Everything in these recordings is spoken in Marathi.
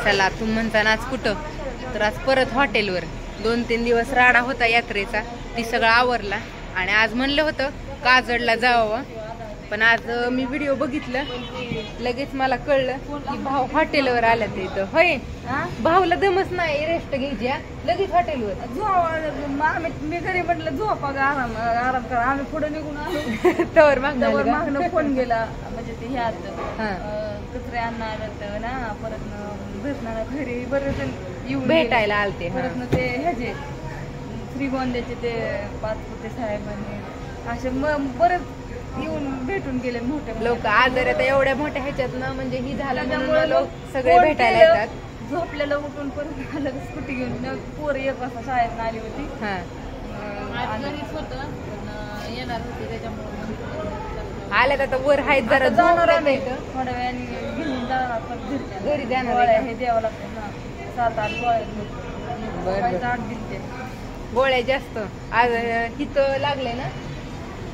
चला तुम्ही म्हणता आज कुठं, तर आज परत हॉटेलवर. 2-3 दिवस राडा होता यात्रेचा, ती सगळं आवरला. आणि आज म्हणलं होतं काजडला जावं, पण आज मी व्हिडिओ बघितलं, लगेच मला कळलं की भाऊ हॉटेलवर आला ते इथं. होय, भाऊला दमच नाही रेस्ट घ्यायची, लगेच हॉटेलवर. मी घरी म्हटलं झोपा आराम करा, आम्ही पुढे निघून आलो. तवर मागणं फोन गेला, म्हणजे ते ह्यात कचरे आणणार ना, परत भेटणार घरी बरेच येऊन भेटायला आलते. परत ते ह्याचे श्रीगोंद्याचे ते पाचपुते साहेबांनी असे बरेच येऊन भेटून गेले मोठे लोक. आजार आता एवढ्या मोठ्या ह्याच्यात ना, म्हणजे ही झाल्यामुळे लोक सगळे भेटायला येतात. झोपलेलं उठून परत आलं स्कूटी घेऊन. पोर 1 वाजता शाळेत आली होती. येणार होती त्याच्यामुळे आल्यात. आता वर आहेत जरा जाणार आम्ही थोड्या वेळाने घेऊन जाणार परत घरी जाणार. हे द्यावं लागतं ना, 7-8 गोळ्या 8 दिलते. गोळ्या जास्त आज इथं लागले ना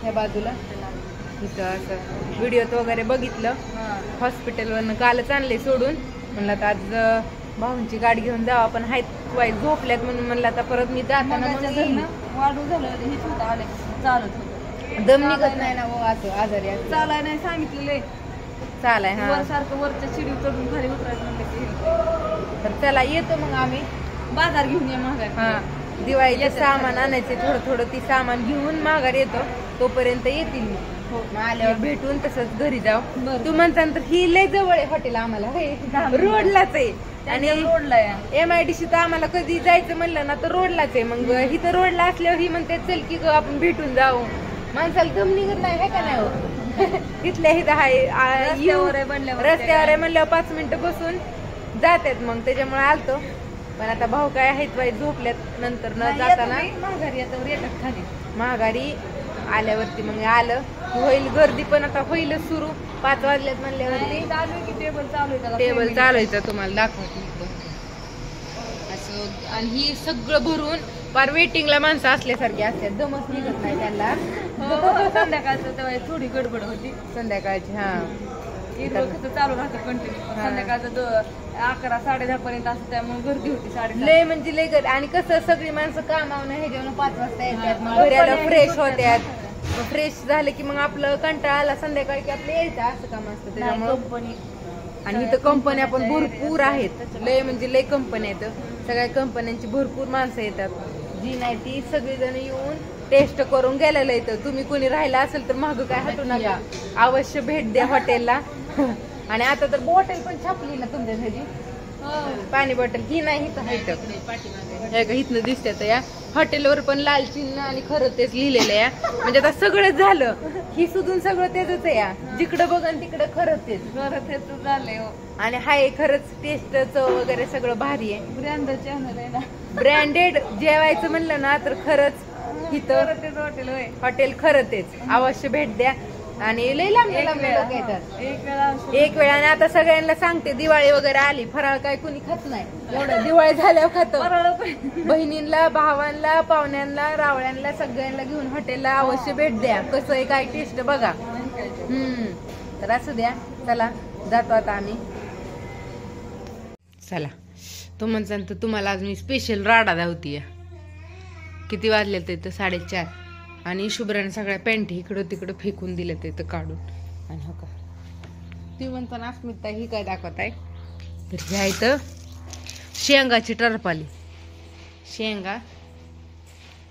ह्या बाजूला. इथं असं व्हिडिओत वगैरे बघितलं, हॉस्पिटलवरनं कालच आणले सोडून. म्हणलं आता आज भाऊंची गाडी घेऊन जावं, पण हायत वाईट झोपल्यात म्हणून म्हणलं आता परत मी जाताना वाढू झालं हेच होतं, आले चालत होतं, दम निघत नाही ना. असं आजारी चालाय नाही सांगितलेले, चालाय सारखं वरच्या शिडी चढून खाली उतरायचं म्हणलं. तर चला येतो मग आम्ही बाजार घेऊन ये माघारी. दिवाळीचे सामान आणायचे थोडं ती सामान घेऊन माघार येतो, तोपर्यंत येतील मी. आल्यावर भेटून तसंच घरी जाऊ. तू म्हणता तर ही लय जवळ आहे हॉटेल आम्हाला, रोडलाच आहे. आणि रोडला MIDC तर आम्हाला कधी जायचं म्हणलं ना तर रोडलाच आहे. मग इथं रोडला असल्यावर ही म्हणते चल की आपण भेटून जाऊ. माणसाला दम निघत नाही आहे का नाही हो. तिथल्या इथं रस्त्यावर आहे म्हणल्यावर 5 मिनिटं बसून जातात. मग त्याच्यामुळे आलतो. पण आता भाऊ काय आहेत बाई झोपल्यात. नंतर न जाताना माघारी येतात खाली. माघारी आल्यावरती मग आलं होईल गर्दी, पण आता होईलच सुरू. 5 वाजल्यात म्हणल्यावरती टेबल चालू आहे. तुम्हाला दाखवते असं. आणि ही सगळं भरून फार वेटिंगला माणसं असल्यासारखी असतात, दमच निघत नाही त्यांना. संध्याकाळचं तेव्हा थोडी गडबड होती संध्याकाळची. चालू राहतं कंटिन्यू. संध्याकाळचं 11-10:30 पर्यंत असं, त्यामुळे गर्दी होती. 7:30 लय म्हणजे लय गर्दी. आणि कसं सगळी माणसं कामावून हे जेवण 5 वाजता येतात, घराला फ्रेश होत्यात. फ्रेश झाले की मग आपलं कंटाळा आला संध्याकाळी की आपलं यायचं, असं काम असतं त्याच्यामुळे. आणि इथं कंपन्या पण भरपूर आहेत, लय म्हणजे लय कंपन्या आहेत. सगळ्या कंपन्यांची भरपूर माणसं येतात. जी नाही ती सगळीजण येऊन टेस्ट करून गेलेलं येतं. तुम्ही कोणी राहिला असेल तर मागं काय हटू नका, अवश्य भेट द्या हॉटेलला. आणि आता तर बॉटल पण छापली ना तुमच्यासाठी, पाणी बॉटल ही नाही इथं इथनं दिसतात. या हॉटेलवर पण लाल चिन्ह आणि खरं तेच लिहिलेलं आहे. म्हणजे आता सगळंच झालं, ही सुधून सगळं तेच आहे. या जिकडं बघन तिकडं खरं तेच झालंय. आणि हाय खरंच टेस्ट चव वगैरे सगळं भारी आहे. ब्रँडेड आहे ना, ब्रँडेड जेवायचं म्हणलं ना तर खरंच इथं हॉटेल खरं तेच. अवश्य भेट द्या. आणि लई लांब लोक येतात एक वेळा. आणि आता सगळ्यांना सांगते दिवाळी वगैरे आली, फराळ काय कुणी खात नाही, एवढं दिवाळी झाल्यावर खातो. बहिणींना, भावांना, पाहुण्यांना, रावळ्यांना सगळ्यांना घेऊन हॉटेलला अवश्य भेट द्या. कसं आहे काय टेस्ट बघा. तर असू द्या. चला जातो आता आम्ही. चला तो म्हणता तुम्हाला आज मी स्पेशल राडा धावतीये. किती वाजले ते 4:30. आणि शुभ्राने सगळ्या पॅन्टी इकडं तिकडं फेकून दिलं ते काढून. आणि हो का ती म्हणताना अस्मिता ही काय दाखवत आहे, तर ह्या इथं शेंगाची टरपाली. शेंगा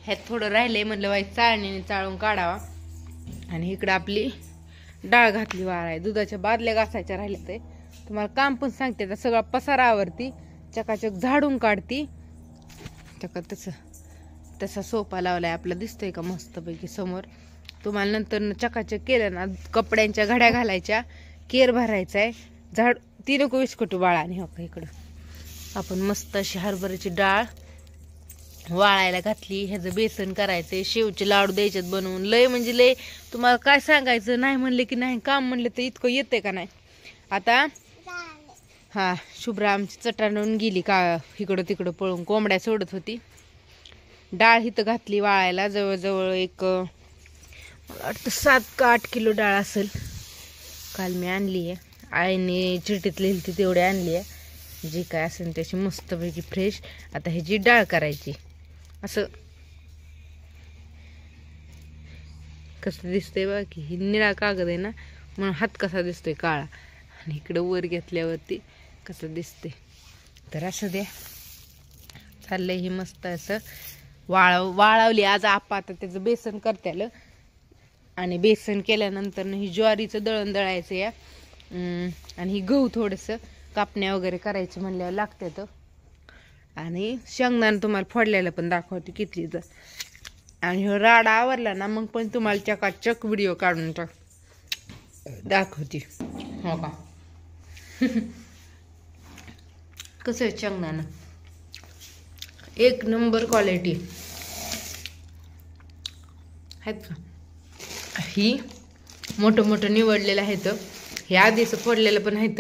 ह्यात थोडं राहिलंय, म्हणलं वाईट चाळणीने चाळून काढावा. आणि इकडं आपली डाळ घातली वाळाय. दुधाच्या बादल्या घासायच्या राहिल्या. ते तुम्हाला काम पण सांगते, तर सगळा पसारा आवरती, चकाचक झाडून काढती. चका तसा सोफा लावलाय आपला, दिसतोय का मस्तपैकी समोर. तुम्हाला नंतर चकाचक केलं ना, कपड्यांच्या घड्या घालायच्या, केर भरायचाय, झाड 3 विस्कटू बाळाने. हो का इकडं आपण मस्त अशी हरभऱ्याची डाळ वाळायला घातली. ह्याचं बेसन करायचंय, शेवचे लाडू द्यायच्यात बनवून. लय म्हणजे लय तुम्हाला काय सांगायचं, नाही म्हणले की नाही, काम म्हणले तर इतकं येते का नाही. आता शुभ्रा आमची चटाणून गेली का इकडं तिकडं पळून, कोंबड्या सोडत होती. डाळ इथं घातली वाळायला. जवळजवळ एक मला वाटतं 7 का 8 किलो डाळ असेल. काल मी आणली आहे, आईने चिठ्ठीत लिहिली तेवढी आणली आहे. जी काय असेल त्याची मस्तपैकी फ्रेश. आता ह्याची डाळ करायची. असं कसं दिसतंय बघा की ही निळा कागद आहे ना म्हणून हात कसा दिसतोय काळा आणि इकडं वर घेतल्यावरती कसं दिसते. तर असं द्या चाललंय ही मस्त असं वाळवली आज आपा. आता त्याचं बेसन करत्याल आणि बेसन केल्यानंतर ही ज्वारीचं दळण दळायचं या आणि ही गहू थोडंसं कापण्या वगैरे करायचे म्हणल्यावर लागतात. आणि शेंगदाणा तुम्हाला फोडलेलं पण दाखवते कितलीचं. आणि हो राडा आवरला ना मग पण तुम्हाला चकाचक व्हिडिओ काढून दाखवते. हो का कसं आहे शेंगदाणा एक नंबर क्वालिटी आहेत का. ही मोठं मोठं निवडलेलं आहेत. हे आधीचं फोडलेलं पण आहेत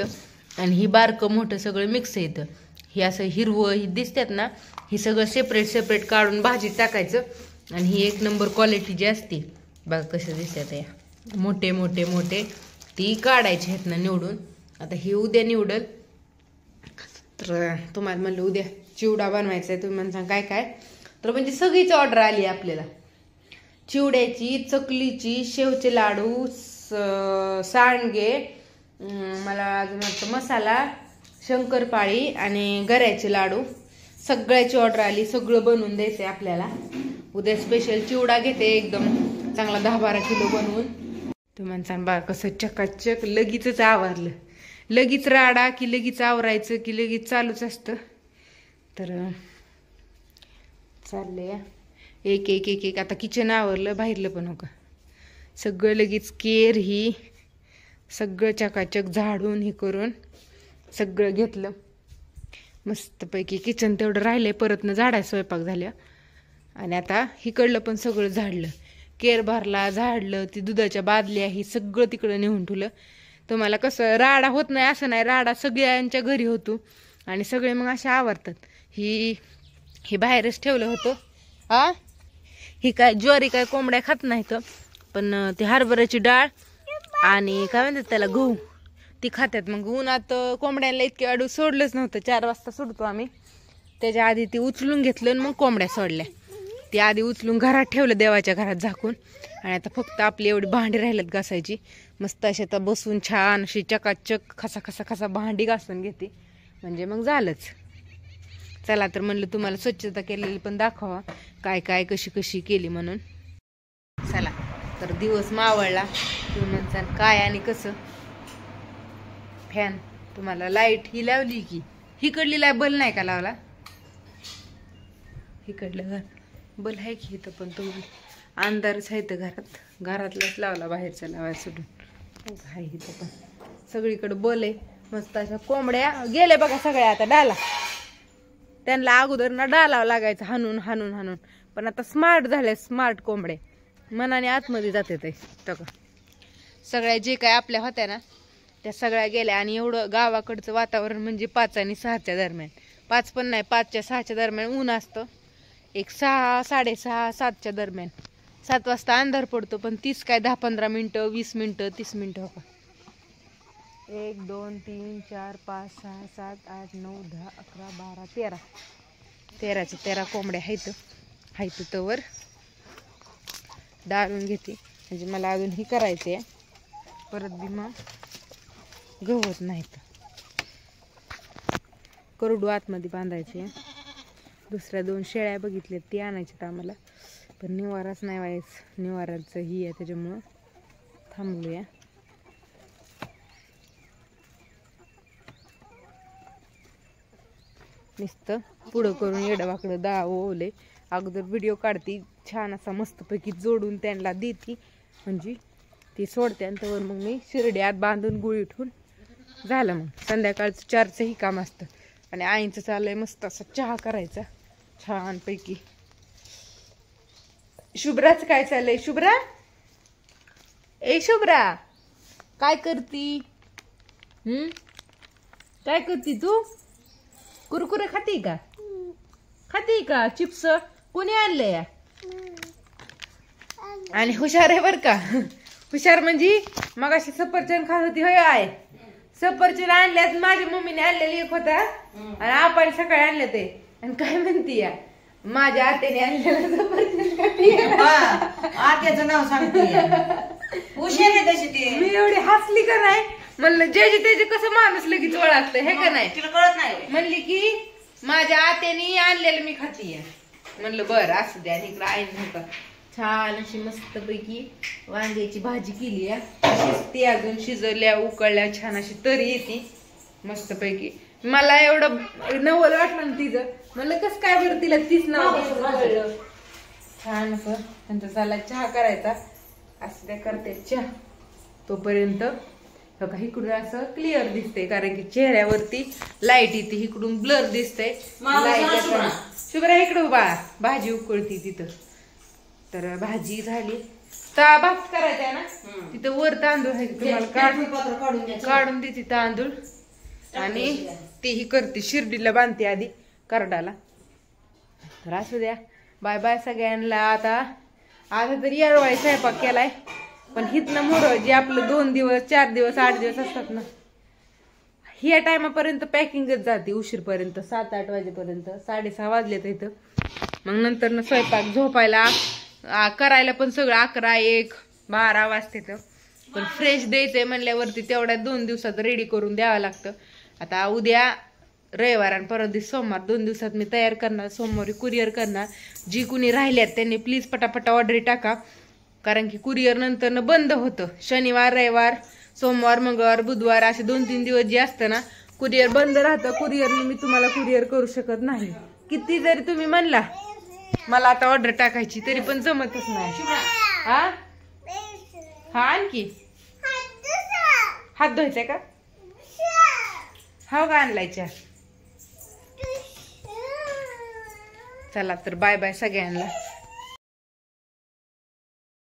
आणि ही बारकं मोठं सगळं मिक्स येतं. ही असं हिरवं ही दिसतात ना ही सगळं सेपरेट सेपरेट काढून भाजीत टाकायचं. आणि ही एक नंबर क्वालिटी जी असते बघा कसं दिसतात या मोठे मोठे मोठे ती काढायची आहेत ना निवडून. आता ही उद्या निवडल. तर तुम्हाला म्हणलं उद्या चिवडा बनवायचा आहे. तुम्ही म्हणता काय काय तर म्हणजे सगळीच ऑर्डर आली आहे आपल्याला. चिवड्याची, चकलीची, शेवचे लाडू, सांडगे, मला अजून वाटतं मसाला, शंकरपाळी आणि गऱ्याचे लाडू सगळ्याची ऑर्डर आली. सगळं बनवून द्यायचंय आपल्याला. उद्या स्पेशल चिवडा घेते एकदम चांगला 10-12 किलो बनवून. तुम्ही म्हणता बा कसं चकाचक लगेचच आवरलं. लगेच राडा की लगेच आवरायचं की लगेच चालूच असतं. तर चाललंय एक एक एक एक. आता किचन आवरलं बाहेरलं पण हो का सगळं लगेच केर ही सगळं चकाचक झाडून हे करून सगळं घेतलं मस्तपैकी. किचन तेवढं राहिलंय परत न झाडाय स्वयंपाक झाल्या. आणि आता हिकडलं पण सगळं झाडलं केर भरला झाडलं. ती दुधाच्या बादल्या ही सगळं तिकडं नेऊन ठेवलं. तुम्हाला कसं राडा होत नाही असं नाही. राडा सगळ्यांच्या घरी होतो आणि सगळे मग असे आवरतात. ही बाहेरच ठेवलं होतं. ही काय ज्वारी काय कोंबड्या खात नाहीत पण ती हरभऱ्याची डाळ आणि काय म्हणतात त्याला गहू ती खात्यात. मग उन्हात कोंबड्यांना इतके अडू सोडलंच नव्हतं. 4 वाजता सोडतो आम्ही. त्याच्या आधी ती उचलून घेतलं आणि मग कोंबड्या सोडल्या. ती आधी उचलून घरात ठेवलं देवाच्या घरात झाकून. आणि आता फक्त आपली एवढी भांडी राहिल्यात घासायची. मस्त अशी आता बसून छान अशी चकाचक खसा खसा खसा भांडी घासून घेते म्हणजे मग झालंच. चला तर म्हणलं तुम्हाला स्वच्छता केलेली पण दाखवा काय काय कशी कशी केली म्हणून. चला तर दिवस मावळला. तुम्ही म्हणसान काय आणि कसं. फॅन तुम्हाला लाईट ही लावली की हिकडली बल नाही का लावला. इकडलं बल आहे की इथं पण तुम्ही अंधारच आहे तर घरातलाच लावला बाहेरचा लावायला सोडून आहे इथं पण सगळीकडे बल आहे. मस्त अशा कोंबड्या गेले बघा सगळ्या आता डाला. त्यांना अगोदर ना डालावं लागायचं हाणून हाणून हाणून पण आता स्मार्ट झाले. स्मार्ट कोंबडे मनाने आतमध्ये जाते ते सगळ्या जे काय आपल्या होत्या ना त्या सगळ्या गेल्या. आणि एवढं गावाकडचं वातावरण म्हणजे 5 आणि 6च्या दरम्यान 5 पण नाही 5च्या 6च्या दरम्यान ऊन असतं. एक 6, 6:30, 7च्या दरम्यान 7 वाजता अंधार पडतो पण 30 काय 10-15 मिनटं 20 मिनटं 30 मिनटं हो का. 1 2 3 4 5 6 7 8 9 10 11 12 13 13च्या 13 कोंबड्या आहेत तवर डाळून घेते म्हणजे मला अजून ही करायचे परत बी मग गवत नाहीत. करडू आतमध्ये बांधायचे. दुसऱ्या 2 शेळ्या बघितल्या ती आणायच्यात आम्हाला पण निवाराच नाही व्हायचं. निवाराचं ही आहे त्याच्यामुळं थांबलूया. नुसतं पुढं करून येडवाकडं ओले. अगोदर व्हिडिओ काढती छान असा मस्तपैकी जोडून त्यांना देती म्हणजे ती सोडते आणि त्यावर मग मी शिरड्यात बांधून गुळी ठेवून झालं. मग संध्याकाळचं 4चंही काम असतं. आणि आईंचं चाललंय मस्त असा चहा करायचा छानपैकी. शुभ्राचं काय चाललंय. शुभ्रा शुभ्रा काय करती. काय करती तू. कुरकुरे खाती का चिप्स कोणी आणले या. आणि हुशार आहे बर का. हुशार म्हणजे मग अशी सफरचंद खात होती होय आहे सफरचंद आणल्यात माझ्या मम्मीने आणलेली एक होता आणि आपण सकाळी आणले ते आणि काय म्हणती या माझ्या आत्याने आणलेलं सफरचंद खातीये. आत्याचं नाव सांगते हुशार आहे तशी ती. मी एवढी हसली का नाही म्हणलं ज्याचे त्याचे कसं माणूस लगेच ओळखतं हे का नाही. तिला कळत नाही. म्हणली की माझ्या आत्याने आणलेलं मी खातीये. म्हणलं बरं असू द्या. आणि इकडं आईन होता छान अशी मस्त पैकी वांग्याची भाजी केली आहे. शिजती अजून शिजवल्या उकळल्या छान अशी तरी येते मस्त पैकी. मला एवढं नवल वाटलं ना तिचं म्हणलं कसं काय बरं तिला तीच नाव कळलं. छान असं त्यांचा झाला चहा करायचा असं त्या करते चहा. तोपर्यंत इकडून असं क्लिअर दिसते कारण की चेहऱ्यावरती लाईट येते इकडून ब्लर दिसतंय. शुभ्रा इकडं बाळा भाजी उकळती तिथं. तर भाजी झाली तर भात करायचा आहे ना तिथं वर तांदूळ आहे तुम्हाला काढून देते तांदूळ आणि तेही करते शिर्डीला बांधते आधी करडाला. तर असू द्या बाय बाय सगळ्यांना. आता तरी यारवाळी स्वयंपाक केलाय पण हितनं मोर जे आपलं 2 दिवस 4 दिवस 8 दिवस असतात ना ह्या टायमापर्यंत पॅकिंगच जाते उशीरपर्यंत 7-8 वाजेपर्यंत 6:30 वाजलेत इथं. मग नंतर ना स्वयंपाक झोपायला करायला पण सगळं 11-1-12 वाजते. पण फ्रेश द्यायचंय म्हणल्यावरती तेवढ्या 2 दिवसात रेडी करून द्यावं लागतं. आता उद्या रविवार आणि परत दिवस सोमवार 2 दिवसात मी तयार करणार. सोमवारी कुरिअर करणार. जी कुणी राहिल्यात त्यांनी प्लीज पटापटा ऑर्डर टाका कारण की कुरिअर नंतर बंद होतं. शनिवार रविवार सोमवार मंगळवार बुधवार असे 2-3 दिवस जे असतं ना कुरिअर बंद राहतं. कुरिअरने मी तुम्हाला कुरिअर करू शकत नाही. किती जरी तुम्ही म्हणला मला आता ऑर्डर टाकायची तरी पण जमतच नाही. हा आणखी हात धुवायचाय का हा का आणलायच्या. चला तर बाय बाय सगळ्यांना.